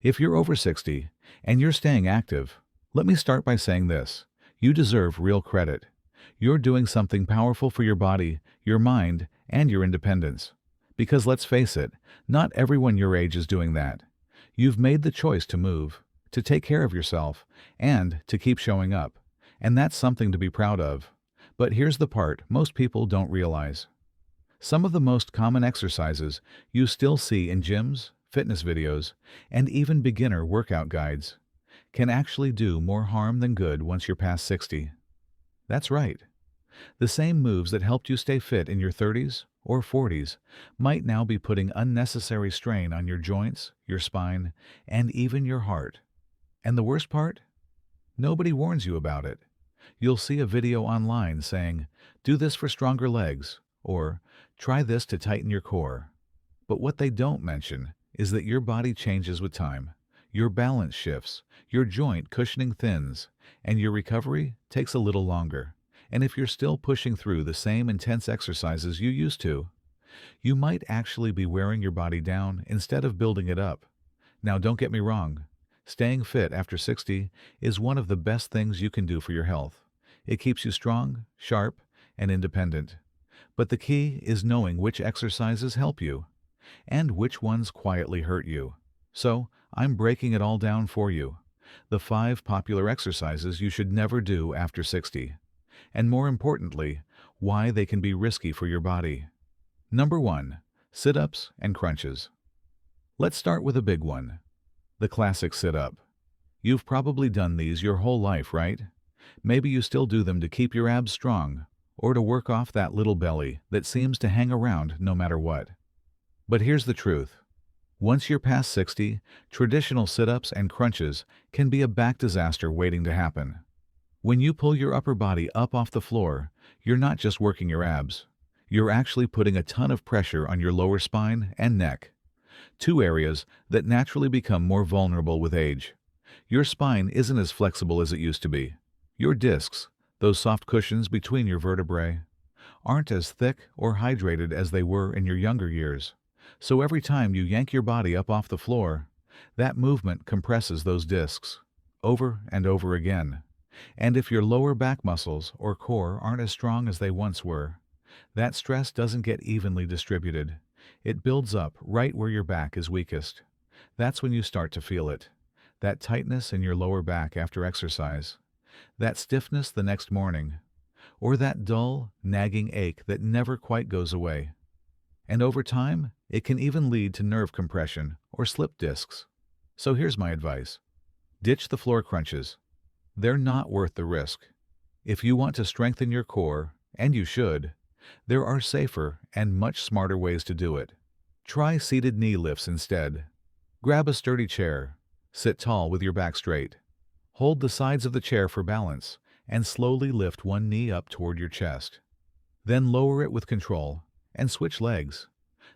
If you're over 60 and you're staying active, let me start by saying this. You deserve real credit. You're doing something powerful for your body, your mind, and your independence. Because let's face it, not everyone your age is doing that. You've made the choice to move, to take care of yourself, and to keep showing up. And that's something to be proud of. But here's the part most people don't realize. Some of the most common exercises you still see in gyms, fitness videos, and even beginner workout guides can actually do more harm than good once you're past 60. That's right. The same moves that helped you stay fit in your 30s or 40s might now be putting unnecessary strain on your joints, your spine, and even your heart. And the worst part? Nobody warns you about it. You'll see a video online saying, "Do this for stronger legs," or "Try this to tighten your core." But what they don't mention is that your body changes with time. Your balance shifts, your joint cushioning thins, and your recovery takes a little longer. And if you're still pushing through the same intense exercises you used to, you might actually be wearing your body down instead of building it up. Now, don't get me wrong. Staying fit after 60 is one of the best things you can do for your health. It keeps you strong, sharp, and independent. But the key is knowing which exercises help you and which ones quietly hurt you. So, I'm breaking it all down for you. The 5 popular exercises you should never do after 60. And more importantly, why they can be risky for your body. Number 1. Sit-ups and crunches. Let's start with a big one. The classic sit-up. You've probably done these your whole life, right? Maybe you still do them to keep your abs strong, or to work off that little belly that seems to hang around no matter what. But here's the truth. Once you're past 60, traditional sit-ups and crunches can be a back disaster waiting to happen. When you pull your upper body up off the floor, you're not just working your abs. You're actually putting a ton of pressure on your lower spine and neck, 2 areas that naturally become more vulnerable with age. Your spine isn't as flexible as it used to be. Your discs, those soft cushions between your vertebrae, aren't as thick or hydrated as they were in your younger years. So every time you yank your body up off the floor, that movement compresses those discs over and over again. And if your lower back muscles or core aren't as strong as they once were, that stress doesn't get evenly distributed. It builds up right where your back is weakest. That's when you start to feel it. That tightness in your lower back after exercise, that stiffness the next morning, or that dull, nagging ache that never quite goes away. And over time, it can even lead to nerve compression or slip discs. So here's my advice. Ditch the floor crunches. They're not worth the risk. If you want to strengthen your core, and you should, there are safer and much smarter ways to do it. Try seated knee lifts instead. Grab a sturdy chair. Sit tall with your back straight. Hold the sides of the chair for balance, and slowly lift one knee up toward your chest. Then lower it with control, and switch legs.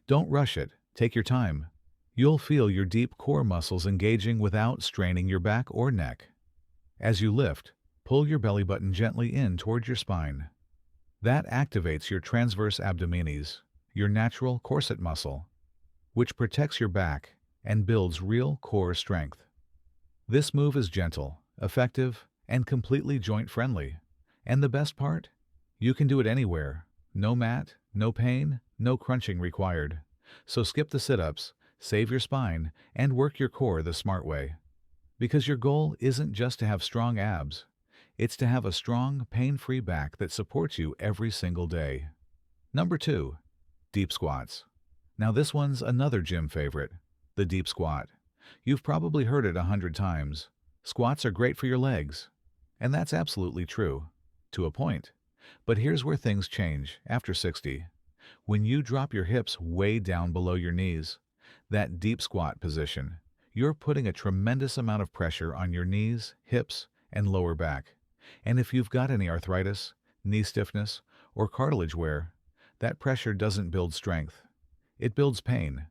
Don't rush it. Take your time. You'll feel your deep core muscles engaging without straining your back or neck. As you lift, pull your belly button gently in toward your spine. That activates your transverse abdominis, your natural corset muscle, which protects your back and builds real core strength. This move is gentle, effective, and completely joint-friendly. And the best part? You can do it anywhere. No mat, no pain, no crunching required. So skip the sit-ups, save your spine, and work your core the smart way. Because your goal isn't just to have strong abs. It's to have a strong, pain-free back that supports you every single day. Number 2. Deep squats. Now this one's another gym favorite, the deep squat. You've probably heard it 100 times. Squats are great for your legs. And that's absolutely true, to a point. But here's where things change after 60. When you drop your hips way down below your knees, that deep squat position, you're putting a tremendous amount of pressure on your knees, hips, and lower back. And if you've got any arthritis, knee stiffness, or cartilage wear, that pressure doesn't build strength. It builds pain.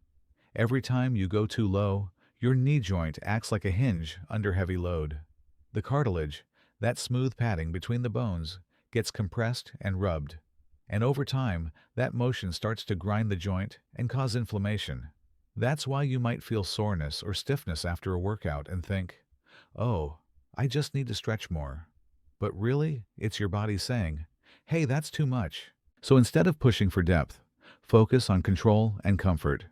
Every time you go too low, your knee joint acts like a hinge under heavy load. The cartilage, that smooth padding between the bones, gets compressed and rubbed. And over time, that motion starts to grind the joint and cause inflammation. That's why you might feel soreness or stiffness after a workout and think, oh, I just need to stretch more. But really, it's your body saying, hey, that's too much. So instead of pushing for depth, focus on control and comfort.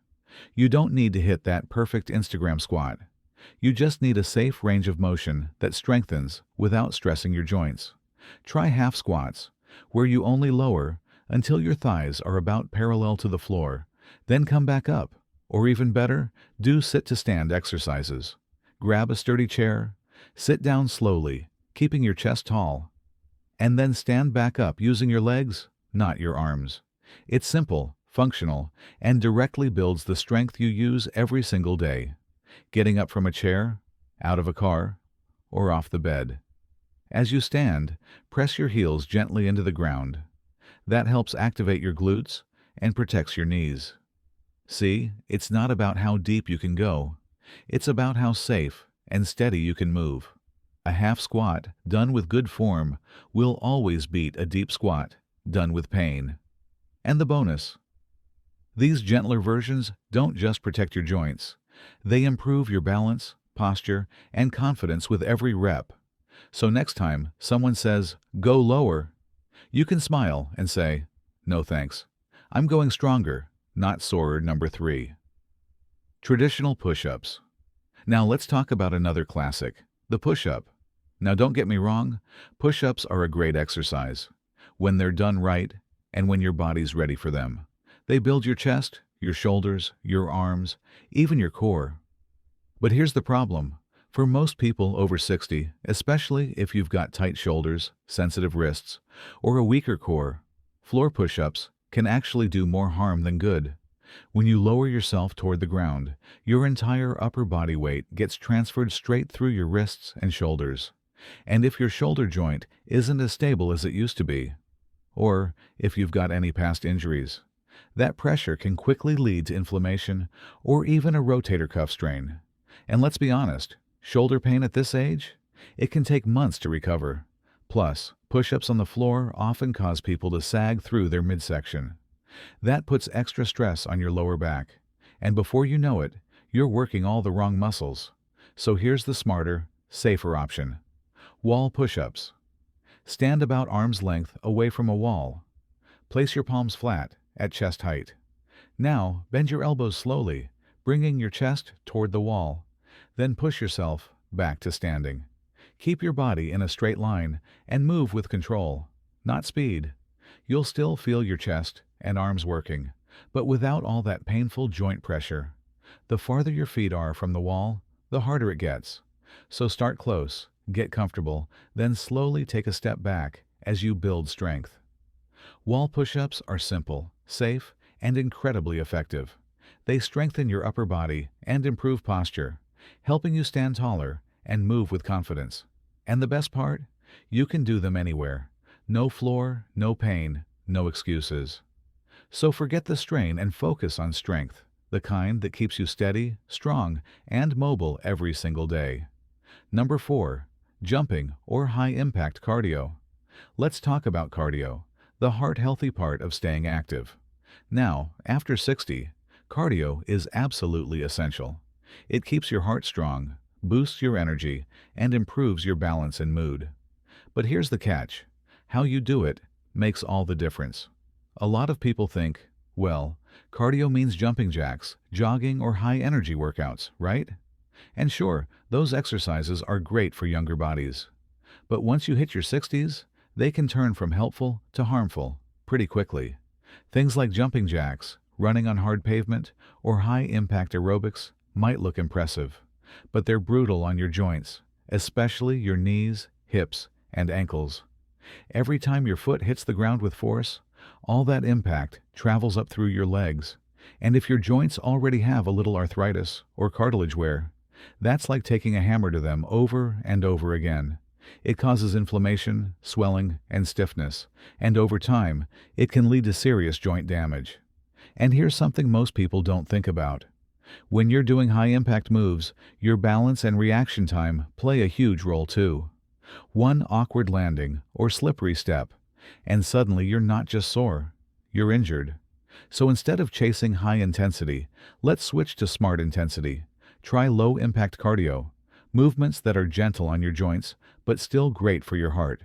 You don't need to hit that perfect Instagram squat. You just need a safe range of motion that strengthens without stressing your joints. Try half squats, where you only lower until your thighs are about parallel to the floor, then come back up. Or even better, do sit-to-stand exercises. Grab a sturdy chair, sit down slowly, keeping your chest tall, and then stand back up using your legs, not your arms. It's simple, functional, and directly builds the strength you use every single day. Getting up from a chair, out of a car, or off the bed. As you stand, press your heels gently into the ground. That helps activate your glutes and protects your knees. See, it's not about how deep you can go. It's about how safe and steady you can move. A half squat done with good form will always beat a deep squat done with pain. And the bonus: these gentler versions don't just protect your joints. They improve your balance, posture, and confidence with every rep. So next time someone says, go lower, you can smile and say, no thanks. I'm going stronger, not sorer. Number 3. Traditional push-ups. Now let's talk about another classic, the push-up. Now don't get me wrong, push-ups are a great exercise when they're done right and when your body's ready for them. They build your chest, your shoulders, your arms, even your core. But here's the problem. For most people over 60, especially if you've got tight shoulders, sensitive wrists, or a weaker core, floor push-ups can actually do more harm than good. When you lower yourself toward the ground, your entire upper body weight gets transferred straight through your wrists and shoulders. And if your shoulder joint isn't as stable as it used to be, or if you've got any past injuries, that pressure can quickly lead to inflammation or even a rotator cuff strain. And let's be honest, shoulder pain at this age? It can take months to recover. Plus, push-ups on the floor often cause people to sag through their midsection. That puts extra stress on your lower back, and before you know it, you're working all the wrong muscles. So here's the smarter, safer option. Wall push-ups. Stand about arm's length away from a wall. Place your palms flat, at chest height. Now, bend your elbows slowly, bringing your chest toward the wall. Then push yourself back to standing. Keep your body in a straight line and move with control, not speed. You'll still feel your chest and arms working, but without all that painful joint pressure. The farther your feet are from the wall, the harder it gets. So start close, get comfortable, then slowly take a step back as you build strength. Wall push-ups are simple, safe, and incredibly effective. They strengthen your upper body and improve posture, helping you stand taller and move with confidence. And the best part? You can do them anywhere. No floor, no pain, no excuses. So forget the strain and focus on strength, the kind that keeps you steady, strong, and mobile every single day. Number 4. Jumping or high-impact cardio. Let's talk about cardio, the heart-healthy part of staying active. Now, after 60, cardio is absolutely essential. It keeps your heart strong, boosts your energy, and improves your balance and mood. But here's the catch. How you do it makes all the difference. A lot of people think, well, cardio means jumping jacks, jogging, or high-energy workouts, right? And sure, those exercises are great for younger bodies. But once you hit your 60s, they can turn from helpful to harmful pretty quickly. Things like jumping jacks, running on hard pavement, or high-impact aerobics might look impressive, but they're brutal on your joints, especially your knees, hips, and ankles. Every time your foot hits the ground with force, all that impact travels up through your legs, and if your joints already have a little arthritis or cartilage wear, that's like taking a hammer to them over and over again. It causes inflammation, swelling, and stiffness, and over time, it can lead to serious joint damage. And here's something most people don't think about. When you're doing high-impact moves, your balance and reaction time play a huge role too. One awkward landing or slippery step, and suddenly you're not just sore, you're injured. So instead of chasing high intensity, let's switch to smart intensity. Try low impact cardio, movements that are gentle on your joints, but still great for your heart.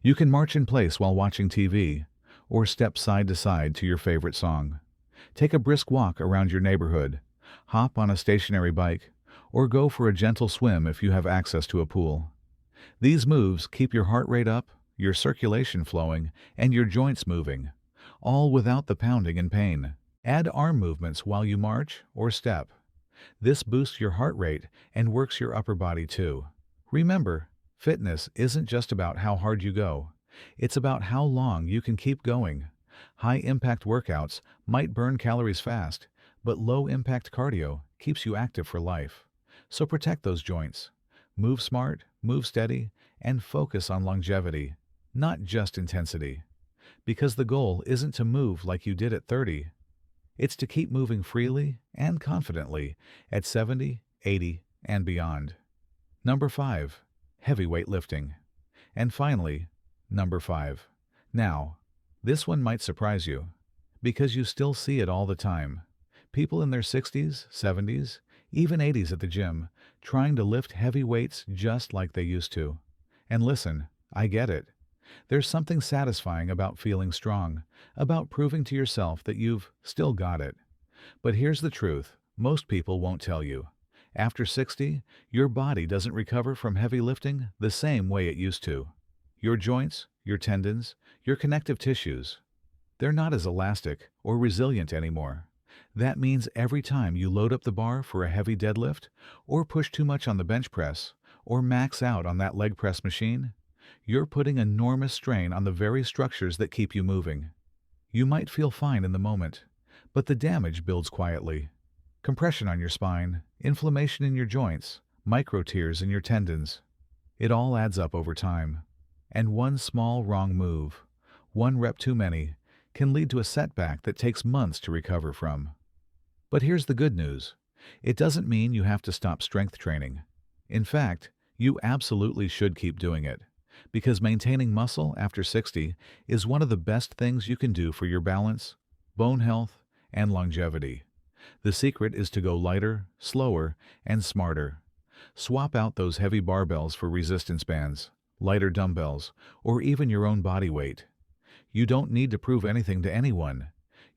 You can march in place while watching TV, or step side to side to your favorite song. Take a brisk walk around your neighborhood, hop on a stationary bike, or go for a gentle swim if you have access to a pool. These moves keep your heart rate up, your circulation flowing, and your joints moving, all without the pounding and pain. Add arm movements while you march or step. This boosts your heart rate and works your upper body too. Remember, fitness isn't just about how hard you go. It's about how long you can keep going. High-impact workouts might burn calories fast, but low-impact cardio keeps you active for life. So protect those joints. Move smart, move steady, and focus on longevity, not just intensity. Because the goal isn't to move like you did at 30. It's to keep moving freely and confidently at 70, 80, and beyond. Number 5. Heavyweight lifting. And finally, number 5. Now, this one might surprise you, because you still see it all the time. People in their 60s, 70s, even 80s at the gym, trying to lift heavy weights just like they used to. And listen, I get it. There's something satisfying about feeling strong, about proving to yourself that you've still got it. But here's the truth, most people won't tell you. After 60, your body doesn't recover from heavy lifting the same way it used to. Your joints, your tendons, your connective tissues, they're not as elastic or resilient anymore. That means every time you load up the bar for a heavy deadlift, or push too much on the bench press, or max out on that leg press machine, you're putting enormous strain on the very structures that keep you moving. You might feel fine in the moment, but the damage builds quietly. Compression on your spine, inflammation in your joints, micro tears in your tendons. It all adds up over time. And one small wrong move, one rep too many, can lead to a setback that takes months to recover from. But here's the good news. It doesn't mean you have to stop strength training. In fact, you absolutely should keep doing it, because maintaining muscle after 60 is one of the best things you can do for your balance, bone health, and longevity. The secret is to go lighter, slower, and smarter. Swap out those heavy barbells for resistance bands, lighter dumbbells, or even your own body weight. You don't need to prove anything to anyone.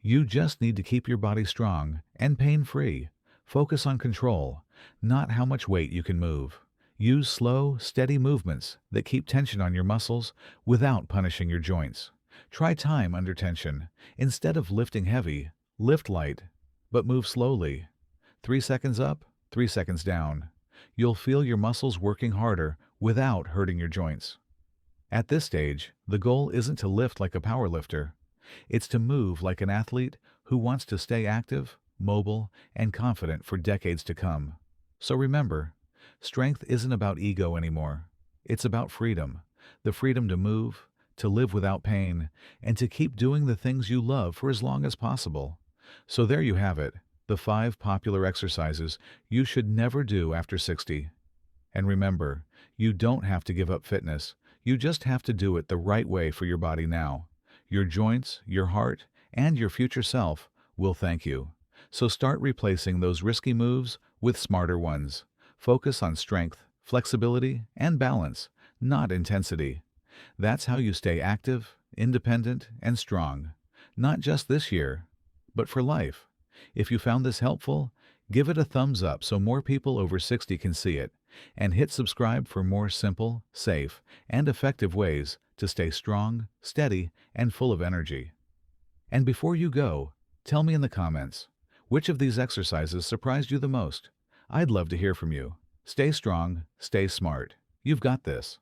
You just need to keep your body strong and pain-free. Focus on control, not how much weight you can move. Use slow, steady movements that keep tension on your muscles without punishing your joints. Try time under tension. Instead of lifting heavy, lift light, but move slowly. 3 seconds up, 3 seconds down. You'll feel your muscles working harder without hurting your joints. At this stage, the goal isn't to lift like a power lifter. It's to move like an athlete who wants to stay active, mobile, and confident for decades to come. So remember, strength isn't about ego anymore. It's about freedom. The freedom to move, to live without pain, and to keep doing the things you love for as long as possible. So there you have it, the 5 popular exercises you should never do after 60. And remember, you don't have to give up fitness. You just have to do it the right way for your body now. Your joints, your heart, and your future self will thank you. So start replacing those risky moves with smarter ones. Focus on strength, flexibility, and balance, not intensity. That's how you stay active, independent, and strong. Not just this year, but for life. If you found this helpful, give it a thumbs up so more people over 60 can see it, and hit subscribe for more simple, safe, and effective ways to stay strong, steady, and full of energy. And before you go, tell me in the comments, which of these exercises surprised you the most? I'd love to hear from you. Stay strong, stay smart. You've got this.